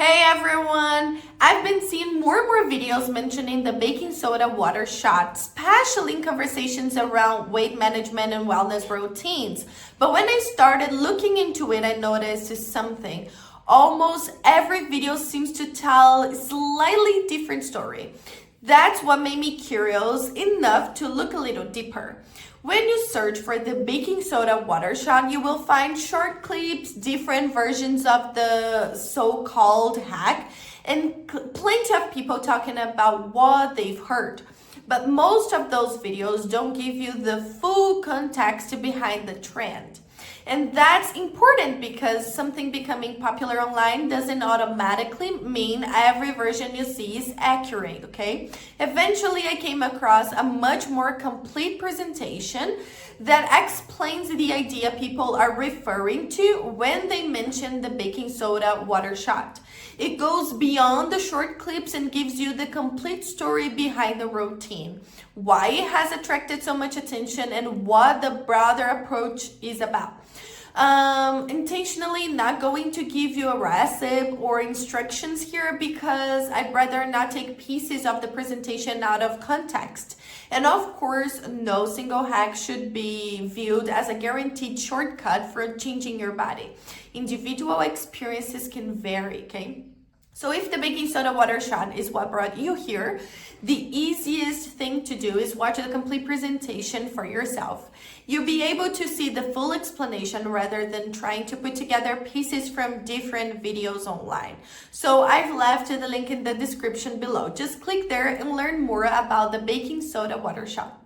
Hey everyone! I've been seeing more and more videos mentioning the baking soda water shot, especially in conversations around weight management and wellness routines. But when I started looking into it, I noticed something. Almost every video seems to tell a slightly different story. That's what made me curious enough to look a little deeper. When you search for the baking soda water shot, you will find short clips, different versions of the so-called hack, and plenty of people talking about what they've heard. But most of those videos don't give you the full context behind the trend. And that's important because something becoming popular online doesn't automatically mean every version you see is accurate, okay? Eventually, I came across a much more complete presentation that explains the idea people are referring to when they mention the baking soda water shot. It goes beyond the short clips and gives you the complete story behind the routine, why it has attracted so much attention, and what the broader approach is about. Intentionally not going to give you a recipe or instructions here because I'd rather not take pieces of the presentation out of context. And of course, no single hack should be viewed as a guaranteed shortcut for changing your body. Individual experiences can vary, okay? So if the baking soda water shot is what brought you here, the easiest thing to do is watch the complete presentation for yourself. You'll be able to see the full explanation rather than trying to put together pieces from different videos online. So I've left the link in the description below. Just click there and learn more about the baking soda water shot.